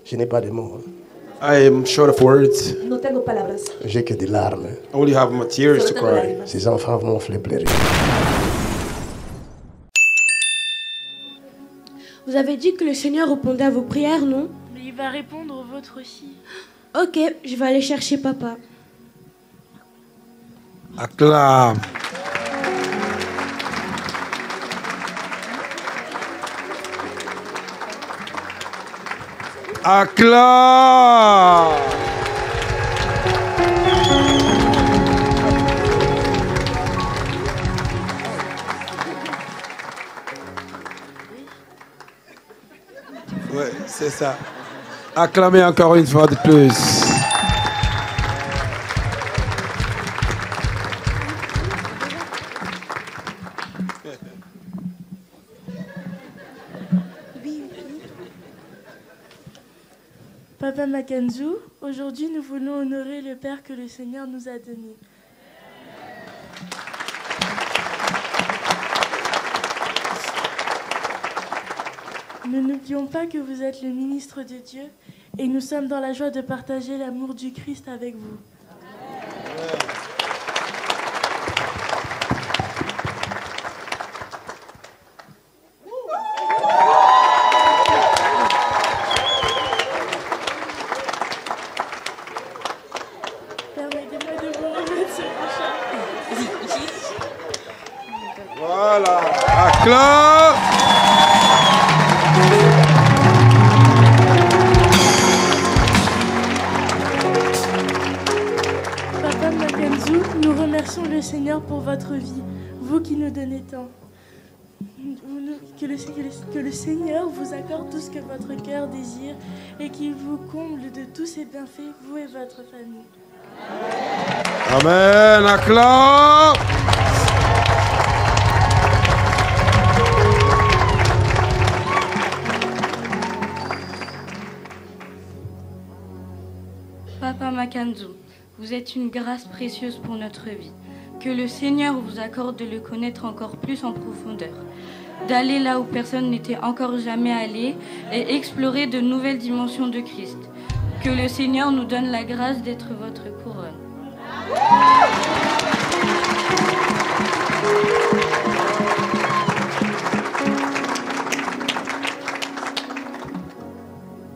Je n'ai pas de mots. I am short of words. No tengo palabras. J'ai que des larmes. I only have my tears to cry. Ces enfants m'ont fait pleurer. Vous avez dit que le Seigneur répondait à vos prières, non? Mais il va répondre aux vôtres aussi. Ok, je vais aller chercher papa. Acclame. Acclame. Ouais, c'est ça. Acclamez encore une fois de plus. Papa Makanzu, aujourd'hui nous voulons honorer le Père que le Seigneur nous a donné. Nous n'oublions pas que vous êtes le ministre de Dieu et nous sommes dans la joie de partager l'amour du Christ avec vous. Permettez-moi de vous remettre ce prochain. Voilà. Acclame. Papa Makanzu, nous remercions le Seigneur pour votre vie, vous qui nous donnez tant. Que le Seigneur vous accorde tout ce que votre cœur désire et qu'il vous comble de tous ses bienfaits, vous et votre famille. Amen. Acclame. Papa Makanzu, vous êtes une grâce précieuse pour notre vie. Que le Seigneur vous accorde de le connaître encore plus en profondeur, d'aller là où personne n'était encore jamais allé et explorer de nouvelles dimensions de Christ. Que le Seigneur nous donne la grâce d'être votre couronne.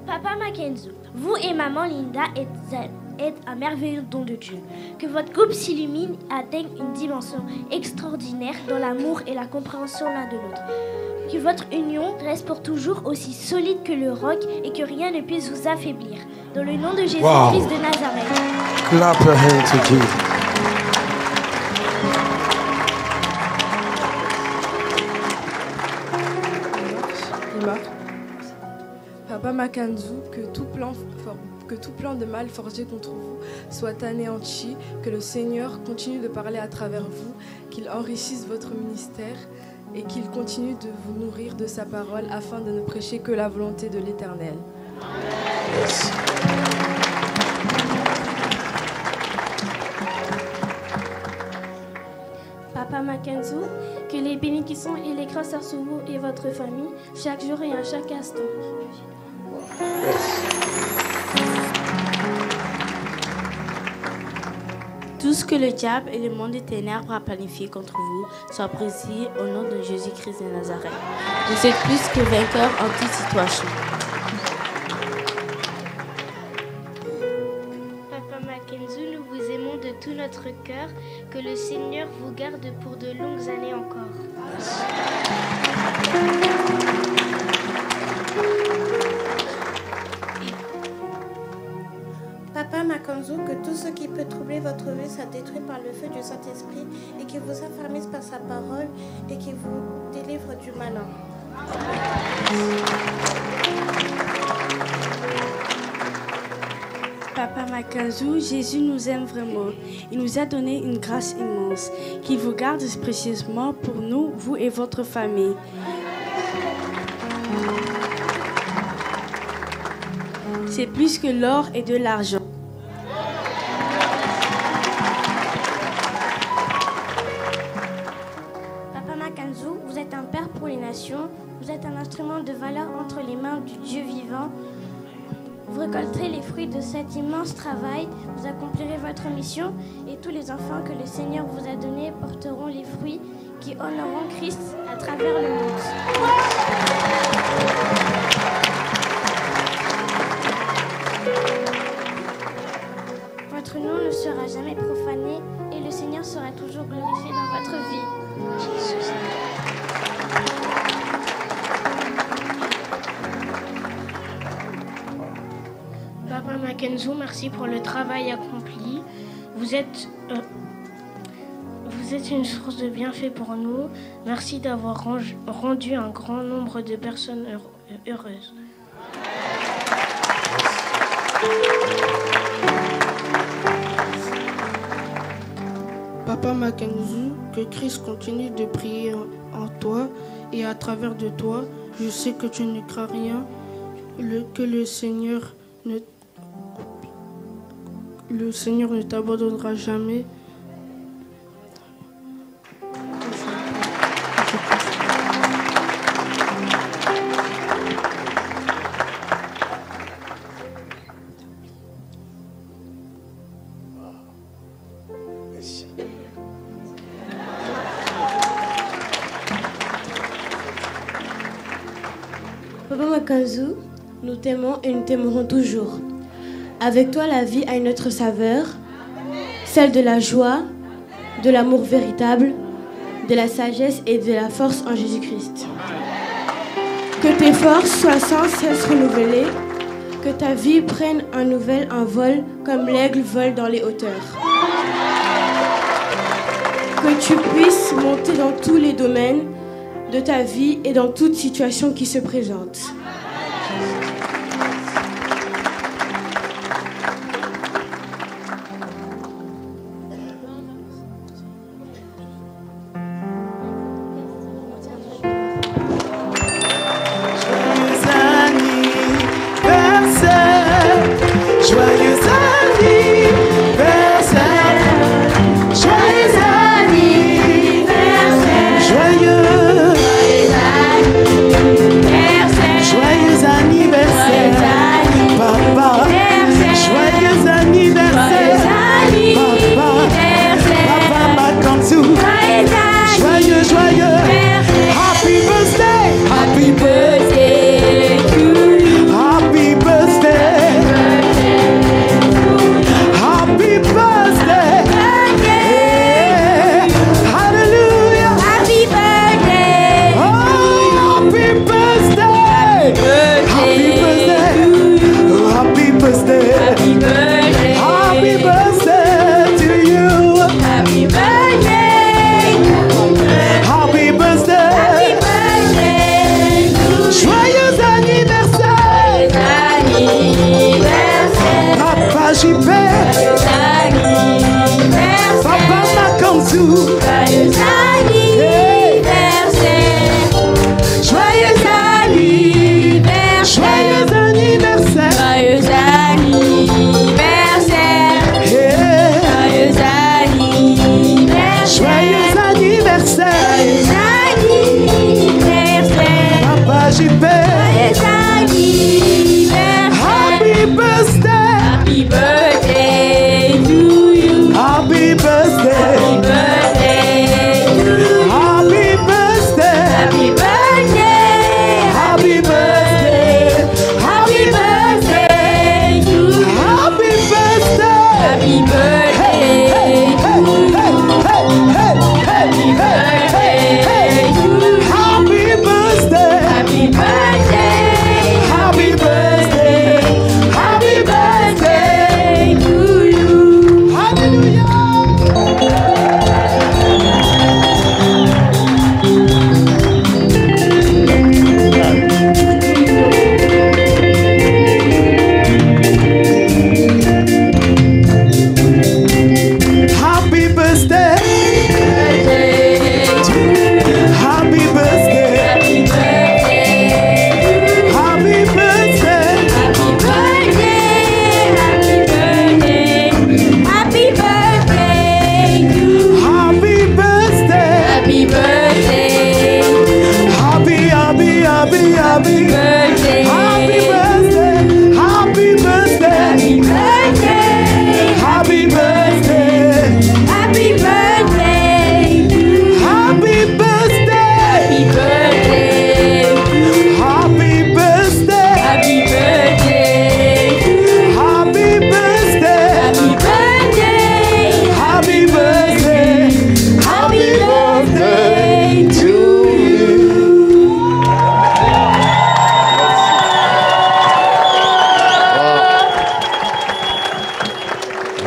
Papa Makanzu, vous et maman Linda êtes un merveilleux don de Dieu. Que votre couple s'illumine et atteigne une dimension extraordinaire dans l'amour et la compréhension l'un de l'autre. Que votre union reste pour toujours aussi solide que le roc et que rien ne puisse vous affaiblir. Dans le nom de Jésus-Christ de Nazareth. Clap your hands to Jesus. Papa Makanzu, que tout plan de mal forgé contre vous soit anéanti, que le Seigneur continue de parler à travers vous, qu'il enrichisse votre ministère et qu'il continue de vous nourrir de sa parole afin de ne prêcher que la volonté de l'Éternel. Yes. Papa Makanzu, que les bénédictions et les grâces soient sur vous et votre famille, chaque jour et à chaque instant. Tout ce que le diable et le monde des ténèbres a planifié contre vous soit brisé au nom de Jésus-Christ de Nazareth. Vous êtes plus que vainqueurs en toute situation. Papa Makanzu, nous vous aimons de tout notre cœur. Que le Seigneur vous garde pour de longues années encore. Papa Makanzu, que tout ce qui peut troubler votre vie soit détruit par le feu du Saint-Esprit et qu'il vous affermisse par sa parole et qu'il vous délivre du malin. Papa Makanzu, Jésus nous aime vraiment. Il nous a donné une grâce immense. Qu'il vous garde précieusement pour nous, vous et votre famille. C'est plus que l'or et de l'argent. Papa Mackenzie, vous êtes un père pour les nations. Vous êtes un instrument de valeur entre les mains du Dieu vivant. Vous récolterez les fruits de cet immense travail. Vous accomplirez votre mission et tous les enfants que le Seigneur vous a donnés porteront les fruits qui honoreront Christ à travers le monde. Votre nom ne sera jamais profané et le Seigneur sera toujours glorifié dans votre vie. Jésus. Papa Mackenzie, merci pour le travail accompli. Vous êtes une source de bienfaits pour nous. Merci d'avoir rendu un grand nombre de personnes heureuses. Papa Mackenzie, que Christ continue de prier en toi et à travers de toi. Je sais que tu ne crains rien, que le Seigneur ne t'abandonnera jamais. Papa Mackenzie, nous t'aimons et nous t'aimerons toujours. Avec toi, la vie a une autre saveur, celle de la joie, de l'amour véritable, de la sagesse et de la force en Jésus-Christ. Que tes forces soient sans cesse renouvelées, que ta vie prenne un nouvel envol comme l'aigle vole dans les hauteurs. Que tu puisses monter dans tous les domaines de ta vie et dans toute situation qui se présente. Joyeux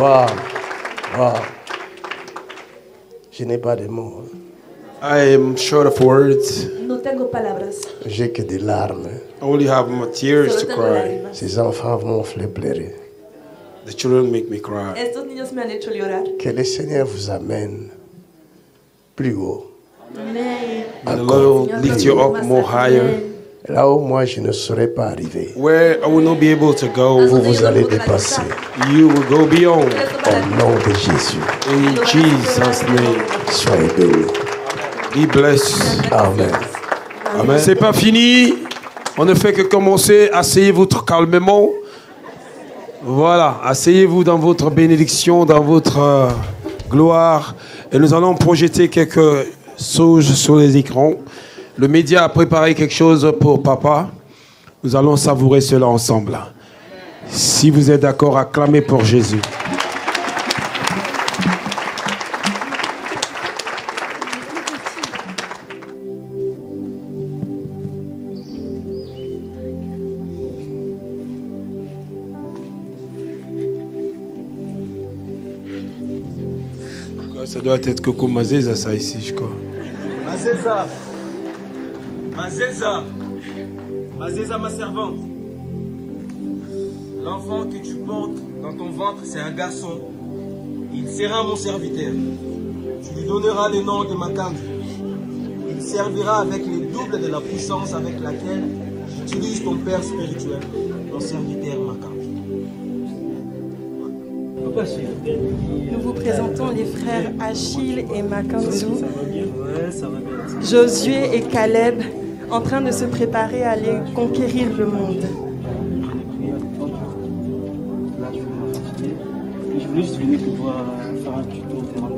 Waouh. Waouh. Je n'ai pas de mots. I am short of words. No tengo palabras. J'ai que des larmes. I only have my tears to cry. Ces enfants m'ont fait pleurer. The children make me cry. Estos niños me han hecho llorar. Que le Seigneur vous amène plus haut. Amen. And the Lord will lift you up more higher. Là où moi je ne saurais pas arriver. Where I will not be able to go. Vous allez dépasser. You will go beyond. Au nom de Jésus. In Jesus' name. Soyez bénis. Be blessed. Amen. Amen. C'est pas fini. On ne fait que commencer. Asseyez-vous calmement. Voilà. Asseyez-vous dans votre bénédiction, dans votre gloire. Et nous allons projeter quelques choses sur les écrans. Le média a préparé quelque chose pour papa. Nous allons savourer cela ensemble. Si vous êtes d'accord, acclamez pour Jésus. Ça doit être Coco Mazeza, ça ici, je crois. Mazeza. Mazeza. Mazeza, ma servante. L'enfant que tu portes dans ton ventre, c'est un garçon. Il sera mon serviteur. Tu lui donneras le nom de Makandu. Il servira avec les doubles de la puissance avec laquelle j'utilise ton père spirituel, ton serviteur Makandu. Nous vous présentons les frères Achille et Makanzu, Josué et Caleb, en train de se préparer à aller conquérir le monde. Je voulais juste venir pour faire un tuto au Coran.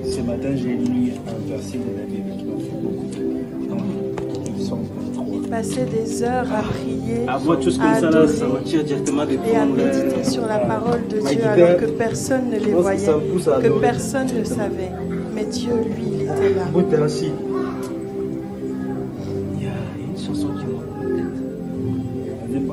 Ce matin, j'ai lu un verset de la Bible qui m'a fait beaucoup de Ils passaient des heures à prier, à voir tout ce comme à ça, là, adorer ça retire directement des et à méditer sur la parole de Dieu alors que personne ne les voyait, que personne ne savait. Mais Dieu, lui, il était là. Il y a une chanson qui m'a aussi bon.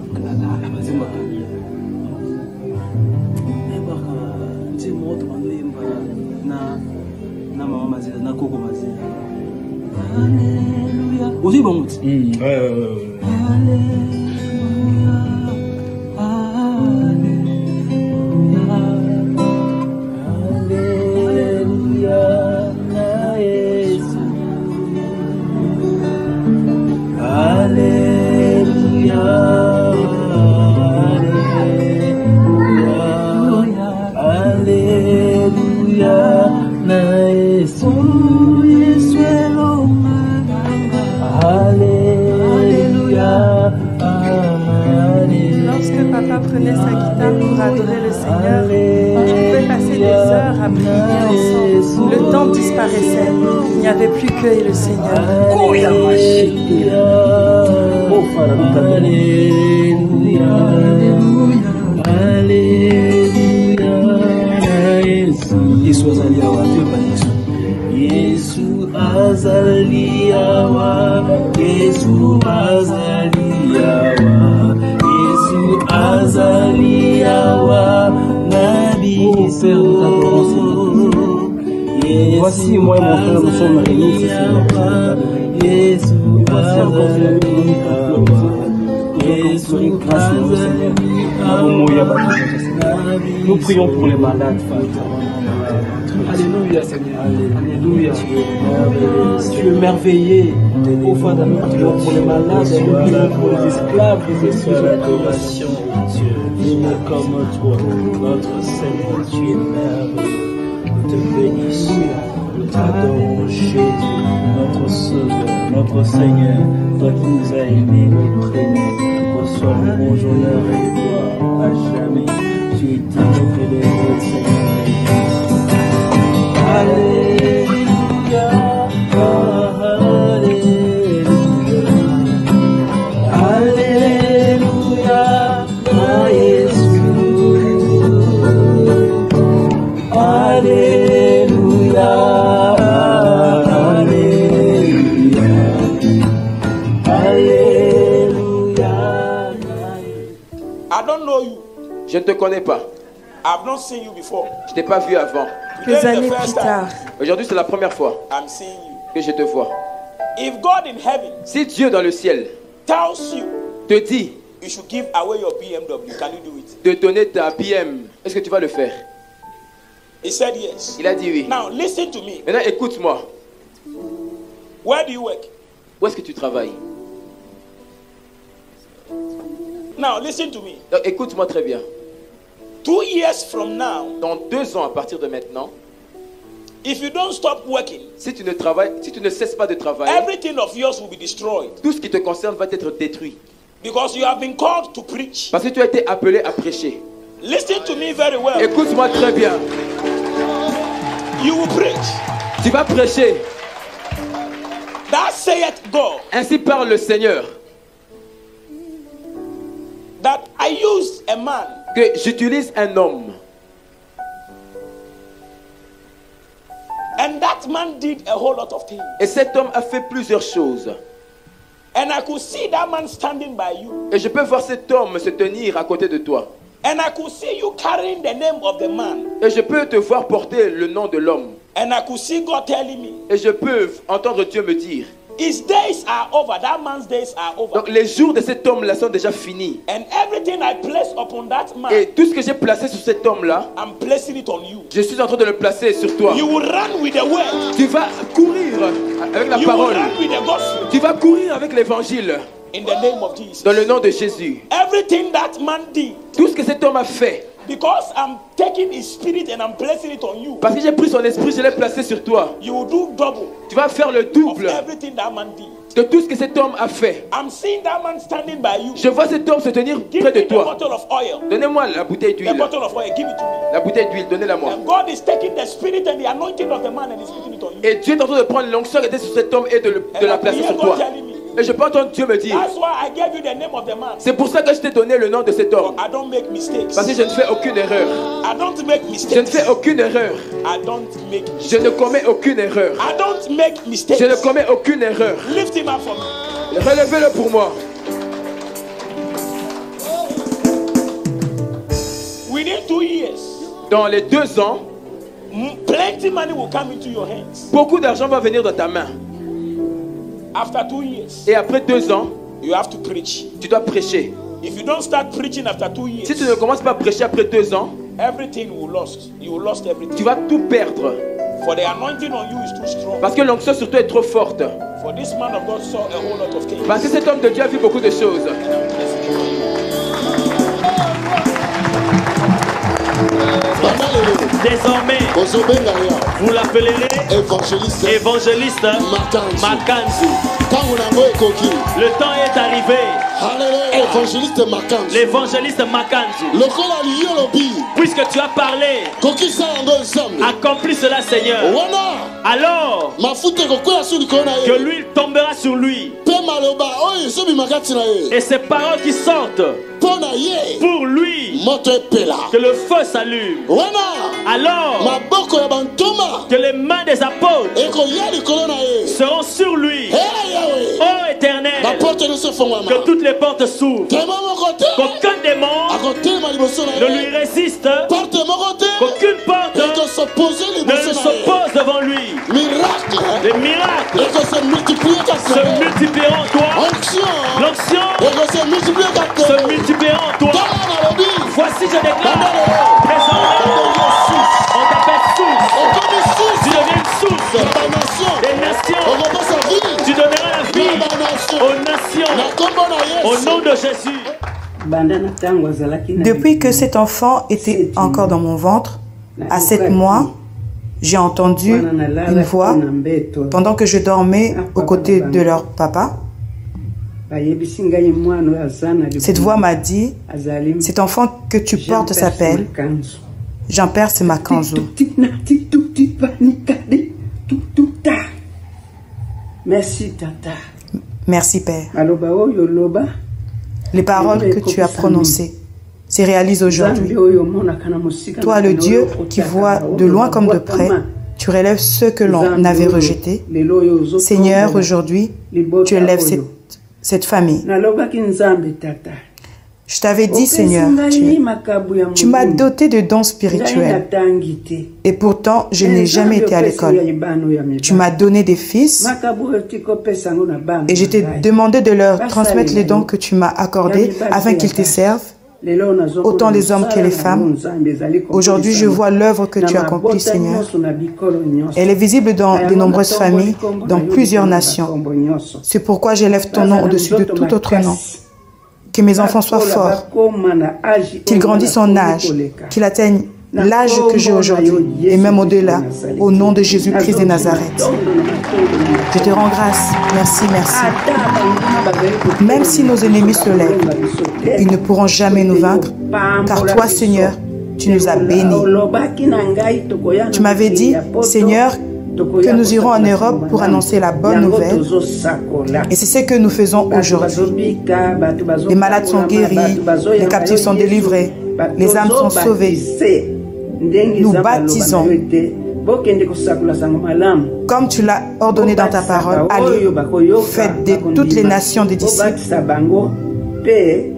Lorsque papa prenait sa guitare pour adorer le Seigneur, il pouvait passer des heures à prier ensemble. Le temps disparaissait. Il n'y avait plus qu'eux et le Seigneur. Yesu azaliawa, Yesu azaliawa, Yesu azaliawa, Nabi Seou. Voici moi et mon frère, nous sommes réunis ici. Yesu azaliawa, Yesu azaliawa. Nous prions pour les malades, Alléluia, Seigneur. Alléluia. Tu es merveilleux. Ô Father, nous prions pour les malades, nous prions pour les esclaves, les esclaves de l'adoration. Dieu, il est comme toi, notre Seigneur. Tu es merveilleux. Nous te bénissons. Nous t'adorons, Jésus, notre Sauveur, notre Seigneur. Toi qui nous as aimés, nous prions. Reçois le bon honneur et gloire à jamais. Tu es digne auprès de notre Seigneur. Alléluia, Alléluia, Jésus. Alléluia, Alléluia, Alléluia. I don't know you. Je ne te connais pas. I've not seen you before. Je t'ai pas vu avant. Quelques années plus tard, Aujourd'hui, c'est la première fois I'm seeing you. que je te vois. If God in heaven Si Dieu dans le ciel tells you te dit you should give away your BMW, can you do it? de donner ta BM, est-ce que tu vas le faire? He said yes. Il a dit oui. Now listen to me. Maintenant, écoute-moi. Where do you work? Où est-ce que tu travailles? Now listen to me. Donc, écoute-moi très bien. 2 years from now, Dans 2 ans à partir de maintenant, if you don't stop working, si tu ne cesses pas de travailler, everything of yours will be destroyed. tout ce qui te concerne va être détruit. Because you have been called to preach. Parce que tu as été appelé à prêcher. Listen to me very well. Écoute-moi très bien. You will preach. Tu vas prêcher. That saith God. Ainsi parle le Seigneur. That I used a man. Que j'utilise un homme. And that man did a whole lot of things. Et cet homme a fait plusieurs choses. And I could see that man standing by you. Et je peux voir cet homme se tenir à côté de toi. And I could see you carrying the name of the man. Et je peux te voir porter le nom de l'homme. And I could see God telling me. Et je peux entendre Dieu me dire. His days are over. That man's days are over. Donc les jours de cet homme-là sont déjà finis. And everything I place upon that man. Et tout ce que j'ai placé sur cet homme-là, I'm placing it on you. je suis en train de le placer sur toi. You will run with the word. Tu vas courir avec la parole. You will run with the gospel. Tu vas courir avec l'évangile. In the name of Jesus. Dans le nom de Jésus. Everything that man did. Tout ce que cet homme a fait. Because I'm taking his spirit and I'm placing it on you. Parce que j'ai pris son esprit, je l'ai placé sur toi. You will do double. Tu vas faire le double. Of everything that man did. De tout ce que cet homme a fait. I'm seeing that man standing by you. Je vois cet homme se tenir près de toi. Give Donnez-moi la bouteille d'huile. The bottle of oil, give it to me. La bouteille d'huile, donnez-la moi. And God is taking the spirit and the anointing of the man and is putting it on you. Et Dieu est en train de prendre l'onction qui était sur cet homme et de la placer sur toi. Et je peux entendre Dieu me dire. That's why I gave you the name of the man. C'est pour ça que je t'ai donné le nom de cet homme. I don't make mistakes. Parce que je ne fais aucune erreur. I don't make mistakes. Je ne fais aucune erreur. I don't make mistakes. Je ne commets aucune erreur. I don't make mistakes. Je ne commets aucune erreur. Lift him up for me. Relevez-le pour moi. Within 2 years. Dans les 2 ans. Plenty money will come into your hands. Beaucoup d'argent va venir dans ta main. After 2 years. Et après 2 ans. You have to preach. Tu dois prêcher. If you don't start preaching after 2 years. Si tu ne commences pas à prêcher après 2 ans. Everything will lost. You will lost everything. Tu vas tout perdre. For the anointing on you is too strong. Parce que l'onction sur toi est trop forte. For this man of God saw a whole lot of things. Parce que cet homme de Dieu a vu beaucoup de choses. Désormais, vous l'appellerez évangéliste Makanzu. Le temps est arrivé. L'évangéliste Makanzu. Puisque tu as parlé, accomplis cela, Seigneur. Alors que l'huile tombera sur lui. Et ces paroles qui sortent pour lui, que le feu s'allume. Alors que les mains des apôtres seront sur lui. Oh Éternel, que toutes les portes s'ouvrent, qu'aucun démon ne lui résiste, qu'aucune porte ne s'oppose devant lui. Les miracles se multiplieront en toi. L'onction se multipliera en toi. Voici, je déclare désormais, on t'appelle source. Tu deviens une source des nations. Tu donneras la vie aux nations au nom de Jésus. Depuis que cet enfant était encore dans mon ventre, à 7 mois, j'ai entendu une voix pendant que je dormais aux côtés de leur papa. Cette voix m'a dit, cet enfant que tu portes s'appelle Jean-Perce Makanzu. Merci, Tata. Merci, Père. Les paroles que tu as prononcées se réalisent aujourd'hui. Toi, le Dieu qui voit de loin comme de près, tu relèves ceux que l'on avait rejetés. Seigneur, aujourd'hui, tu élèves cette famille. Je t'avais dit, Seigneur, tu m'as doté de dons spirituels. Et pourtant, je n'ai jamais été à l'école. Tu m'as donné des fils et je t'ai demandé de leur transmettre les dons que tu m'as accordés afin qu'ils te servent, autant les hommes que les femmes. Aujourd'hui, je vois l'œuvre que tu accomplis, Seigneur. Elle est visible dans de nombreuses familles, dans plusieurs nations. C'est pourquoi j'élève ton nom au-dessus de tout autre nom. Que mes enfants soient forts, qu'ils grandissent en âge, qu'ils atteignent l'âge que j'ai aujourd'hui et même au-delà, au nom de Jésus-Christ de Nazareth. Je te rends grâce. Merci, merci. Même si nos ennemis se lèvent, ils ne pourront jamais nous vaincre, car toi, Seigneur, tu nous as bénis. Tu m'avais dit, Seigneur, que nous irons en Europe pour annoncer la bonne nouvelle. Et c'est ce que nous faisons aujourd'hui. Les malades sont guéris, les captifs sont délivrés, les âmes sont sauvées. Nous baptisons. Comme tu l'as ordonné dans ta parole, allez, faites de toutes les nations des disciples,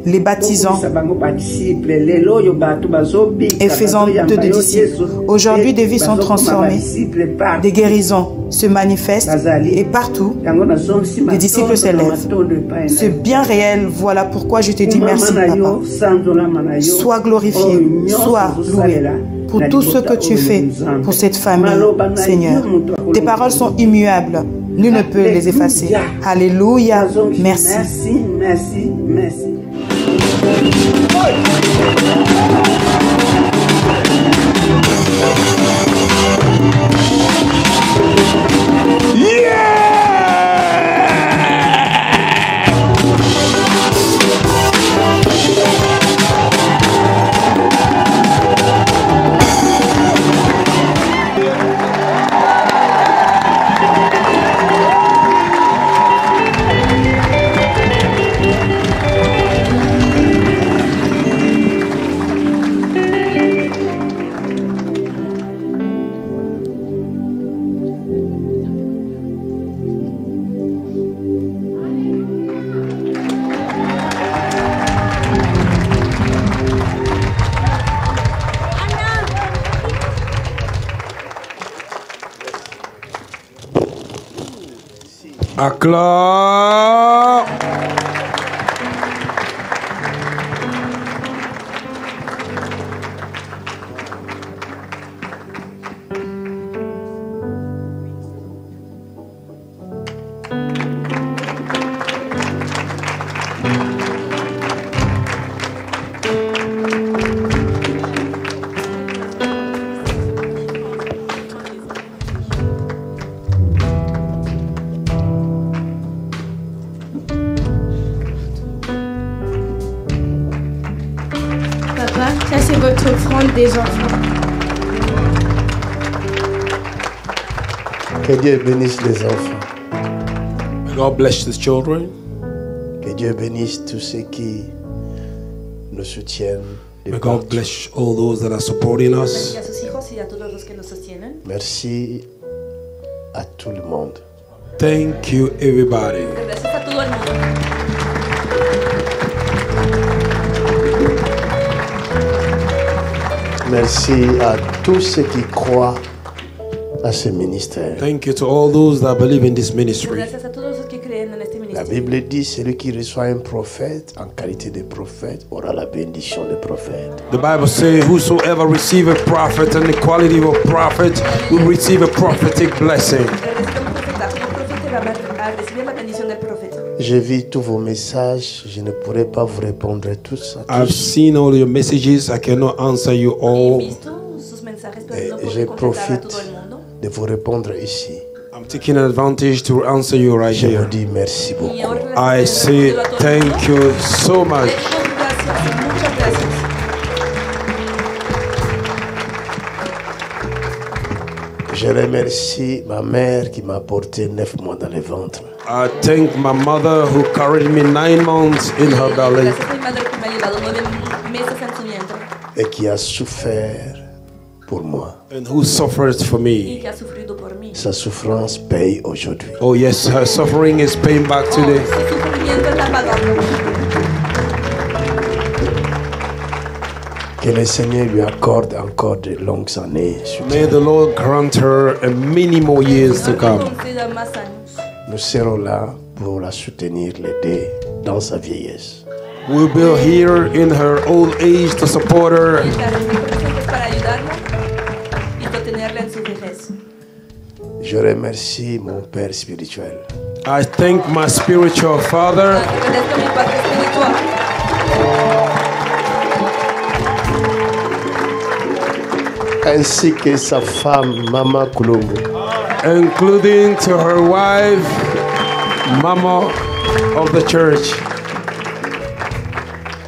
les baptisant et faisant de disciples. Aujourd'hui, des vies sont transformées, des guérisons se manifestent et partout, des disciples s'élèvent. C'est bien réel, voilà pourquoi je te dis merci, Papa. Sois glorifié, sois loué pour tout ce que tu fais pour cette famille, Seigneur. Tes paroles sont immuables, nul ne peut les effacer. Alléluia, merci. Merci, merci, merci. Acclame. Ça c'est votre offrande des enfants. Que Dieu bénisse les enfants. God bless the children. Que Dieu bénisse tous ceux qui nous soutiennent. May God bless all those that are supporting us. Y a sus hijos y a todos los que nos sostienen. Merci à tout le monde. Thank you, everybody. Gracias a todo el mundo. Merci à tous ceux qui croient à ce ministère. Thank you to all those that believe in this ministry. Gracias a todos los que creen en este La ministerio. Bible dit celui qui reçoit un prophète en qualité de prophète aura la bénédiction de prophète. The Bible says, whosoever receive a prophet and the quality of a prophet will receive a prophetic blessing. Va a recibir la bendición del profeta. J'ai vu tous vos messages, je ne pourrai pas vous répondre tous. I've seen all your messages, I cannot answer you all. Sus mensajes, pero Et no je puedo contestar a profite todo el mundo. de vous répondre ici. I'm taking advantage to answer you right Je here. vous dis merci beaucoup. I say thank you so much. Muchas gracias. Je remercie ma mère qui m'a porté 9 mois dans le ventre. I thank my mother who carried me 9 months in her belly Gracias a mi madre que me ha llevado 9 meses en su vientre et qui a souffert pour moi. and who suffered for y me. que ha sufrido por mí. Sa souffrance paye aujourd'hui. Oh yes, her suffering is paying back today. Su sufrimiento es la paga. Que le Seigneur lui accorde encore de longues années. May the Lord grant her many more years to come. Nous serons là pour la soutenir, l'aider dans sa vieillesse. We'll be here in her old age to support her. Je remercie mon Père spirituel. I thank my spiritual father. Ainsi que sa femme, Mama Kulungu. Including to her wife, Mama of the church.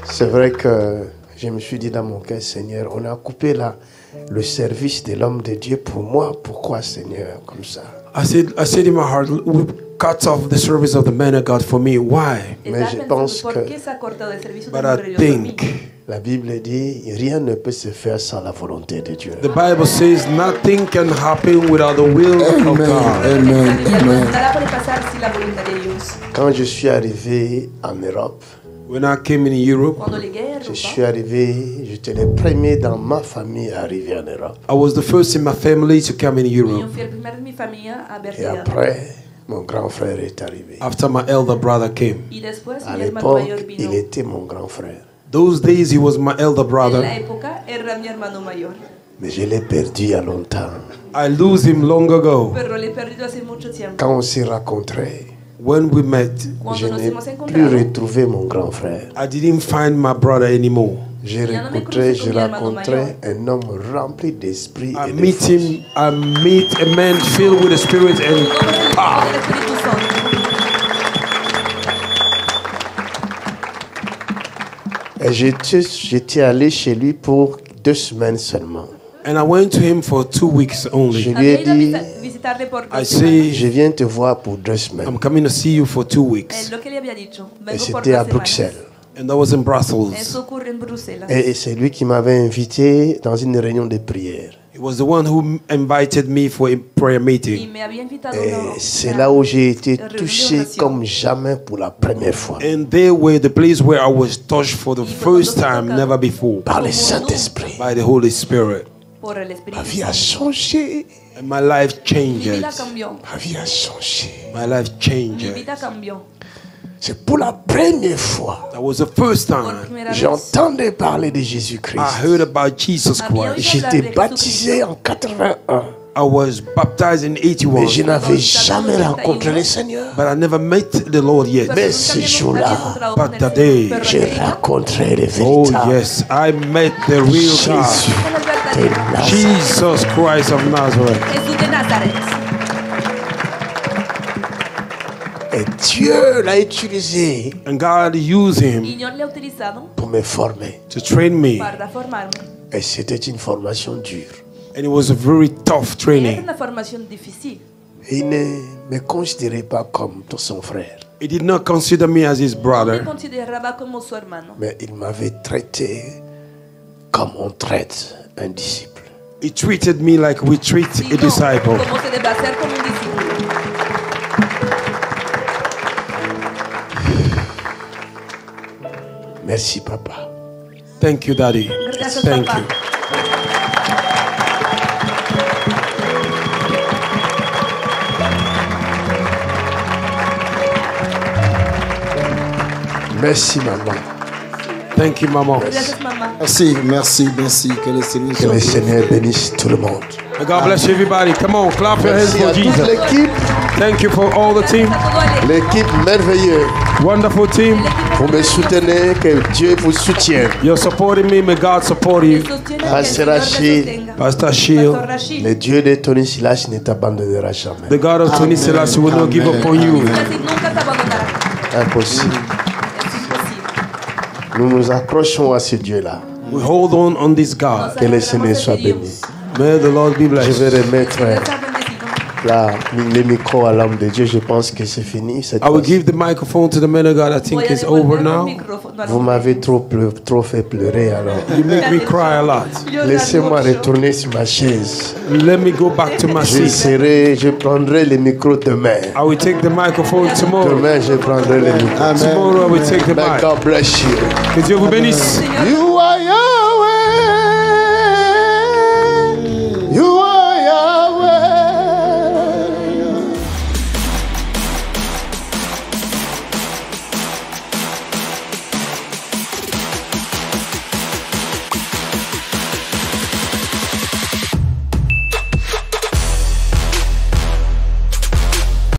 C'est vrai que je me suis dit dans mon cœur, Seigneur, on a coupé le service de l'homme de Dieu pour moi. Pourquoi, Seigneur, comme ça? I said in my heart, we cut off the service of the man of God for me. Why? Mais je pense que, but I think, la Bible dit, rien ne peut se faire sans la volonté de Dieu. The Bible says nothing can happen without the will of God. Amen. Amen. Quand je suis arrivé en Europe, when I came in Europe, je suis arrivé, j'étais le premier dans ma famille à arriver en Europe. I was the first in my family to come in Europe. Et après, mon grand frère est arrivé. After my elder brother came. À l'époque, il était mon grand frère. Those days he was my elder brother. Mais je l'ai perdu il y a longtemps. I lose him long ago. Quand on s'est rencontrés, when we met, je n'ai plus retrouvé mon grand frère. I didn't find my brother anymore. Je rencontrais un homme rempli d'esprit et de force. I meet a man filled with the Spirit and power. Et j'étais allé chez lui pour 2 semaines seulement. And I went to him for 2 weeks only. Je lui ai dit, I say, je viens te voir pour 2 semaines. I'm coming to see you for 2 weeks. Et c'était à Bruxelles. And that was in Brussels. Et c'est lui qui m'avait invité dans une réunion de prière. He was the one who invited me for a prayer meeting. Et c'est là où j'ai été touché comme jamais pour la première fois. And there were the place where I was touched for the first time, never before. Par le Saint-Esprit. By the Holy Spirit. Ma vie a changé. And my life changed. Ma vie a changé. My life changed. C'est pour la première fois. That was the first time. J'entendais parler de Jésus-Christ. I heard about Jesus Christ. J'étais baptisé en 81. I was baptized in 81. Mais je n'avais jamais rencontré le Seigneur. But I never met the Lord yet. Mais ce jour-là, but that day, j'ai rencontré le véritable. Oh yes, I met the real God. Jesus Christ of Nazareth. Et Dieu l'a utilisé. And God used him pour me former. To train me. Et c'était une formation dure. And it was a very tough training. Il ne me considérait pas comme son frère. He did not consider me as his brother. Mais il m'avait traité comme on traite un disciple. He treated me like we treat a disciple. Merci, Papa. Thank you, Daddy. Thank you. Merci, maman. Thank you, maman. Merci, merci, merci. Que le Seigneur bénisse tout le monde. May God bless everybody. Come on, clap your hands for Jesus. L'équipe. Thank you for all the team. L'équipe merveilleuse. Wonderful team. Vous me soutenez, que Dieu vous soutienne. You're supporting me, may God support you. Pastor Achille. Le Dieu de Tony Silas ne t'abandonnera jamais. The God of Tony Silas will not give up on you. Impossible. Nous nous accrochons à ce Dieu-là. We hold on this God. Que le Seigneur soit béni. May the Lord be blessed. Je vais remettre le micro à l'homme de Dieu. Je pense que c'est fini. I will give the microphone to the man of God. I think it's over now. Vous m'avez trop fait pleurer alors. You make me cry a lot. Laissez-moi retourner sur ma chaise. Let me go back to my seat. Je prendrai le micro demain. I will take the microphone tomorrow. Demain je prendrai le micro. Tomorrow I will take the mic. God bless you. Que Dieu vous bénisse.